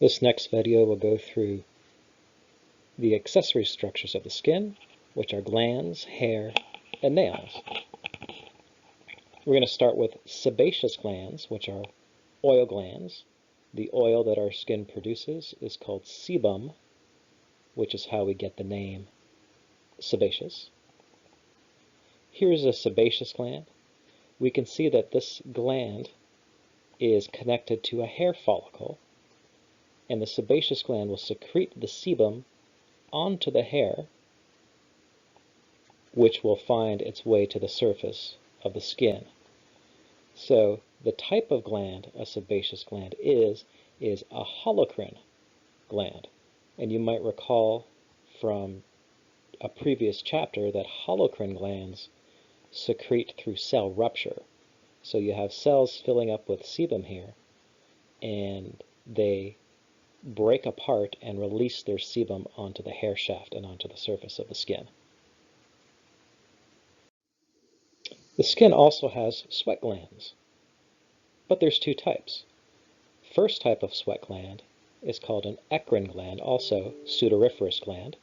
This next video will go through the accessory structures of the skin, which are glands, hair, and nails. We're going to start with sebaceous glands, which are oil glands. The oil that our skin produces is called sebum, which is how we get the name sebaceous. Here's a sebaceous gland. We can see that this gland is connected to a hair follicle, and the sebaceous gland will secrete the sebum onto the hair, which will find its way to the surface of the skin. So the type of gland a sebaceous gland is a holocrine gland. And you might recall from a previous chapter that holocrine glands secrete through cell rupture. So you have cells filling up with sebum here, and they break apart and release their sebum onto the hair shaft and onto the surface of the skin. The skin also has sweat glands, but there's two types. First type of sweat gland is called an eccrine gland, also sudoriferous gland.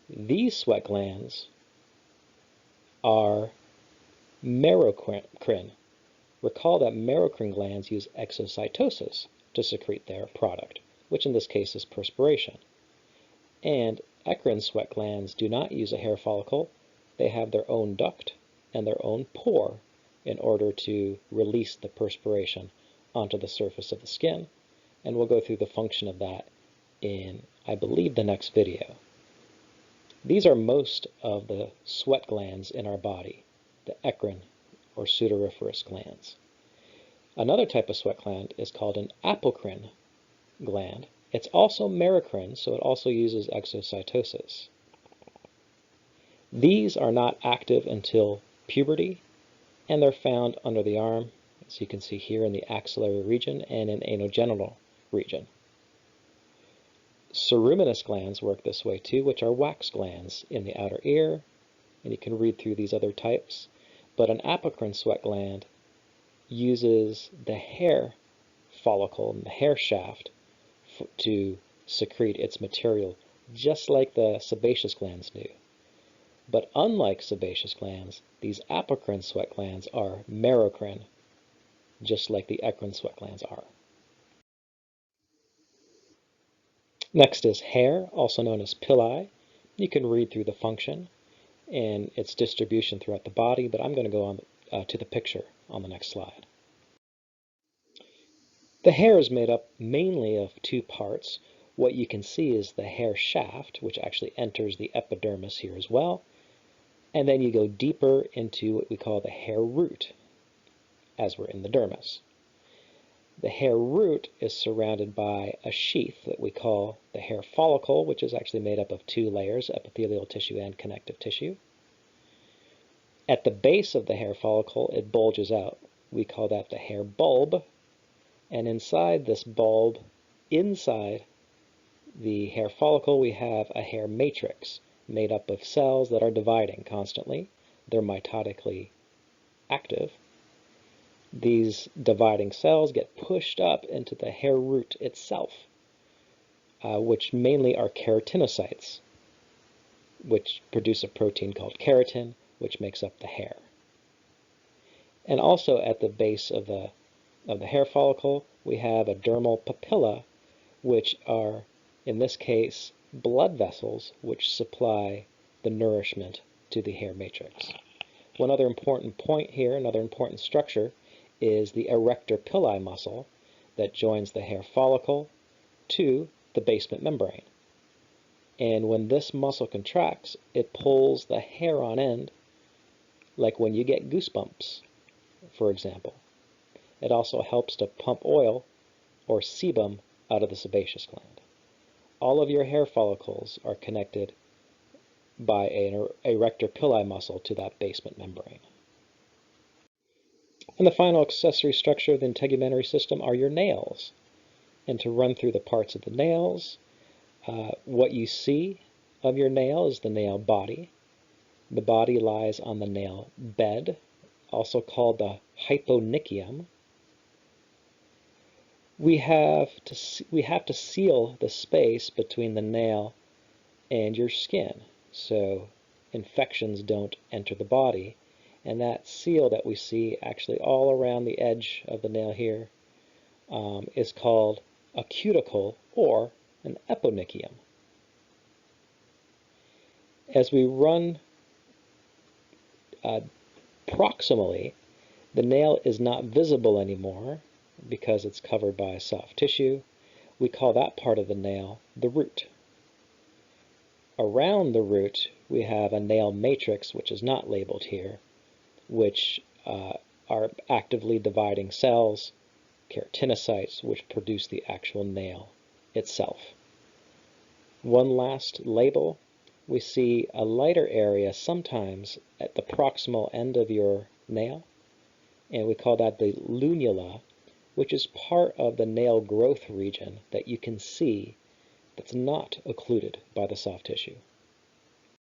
These sweat glands are merocrine. Recall that merocrine glands use exocytosis to secrete their product, which in this case is perspiration. And eccrine sweat glands do not use a hair follicle. They have their own duct and their own pore in order to release the perspiration onto the surface of the skin. And we'll go through the function of that in, I believe, the next video. These are most of the sweat glands in our body, the eccrine or sudoriferous glands. Another type of sweat gland is called an apocrine gland. It's also merocrine, so it also uses exocytosis. These are not active until puberty, and they're found under the arm, as you can see here, in the axillary region and in anogenital region. Ceruminous glands work this way too, which are wax glands in the outer ear, and you can read through these other types. But an apocrine sweat gland uses the hair follicle and the hair shaft to secrete its material, just like the sebaceous glands do. But unlike sebaceous glands, these apocrine sweat glands are merocrine, just like the eccrine sweat glands are. Next is hair, also known as pili. You can read through the function and its distribution throughout the body, but I'm going to go on to the picture on the next slide. The hair is made up mainly of two parts. What you can see is the hair shaft, which actually enters the epidermis here as well. And then you go deeper into what we call the hair root, as we're in the dermis. The hair root is surrounded by a sheath that we call the hair follicle, which is actually made up of two layers, epithelial tissue and connective tissue. At the base of the hair follicle, it bulges out. We call that the hair bulb. And inside this bulb, inside the hair follicle, we have a hair matrix made up of cells that are dividing constantly. They're mitotically active. These dividing cells get pushed up into the hair root itself, which mainly are keratinocytes, which produce a protein called keratin, which makes up the hair. And also at the base of the hair follicle, we have a dermal papilla, which are, in this case, blood vessels which supply the nourishment to the hair matrix. One other important point here, another important structure, is the erector pili muscle that joins the hair follicle to the basement membrane. And when this muscle contracts, it pulls the hair on end, like when you get goosebumps, for example. It also helps to pump oil or sebum out of the sebaceous gland. All of your hair follicles are connected by an erector pili muscle to that basement membrane. And the final accessory structure of the integumentary system are your nails. And to run through the parts of the nails, what you see of your nail is the nail body. The body lies on the nail bed, also called the hyponychium. We have to seal the space between the nail and your skin so infections don't enter the body. And that seal that we see actually all around the edge of the nail here is called a cuticle or an eponychium. As we run proximally, the nail is not visible anymore because it's covered by soft tissue. We call that part of the nail the root. Around the root, we have a nail matrix, which is not labeled here, which are actively dividing cells, keratinocytes, which produce the actual nail itself. One last label, we see a lighter area sometimes at the proximal end of your nail, and we call that the lunula, which is part of the nail growth region that you can see that's not occluded by the soft tissue.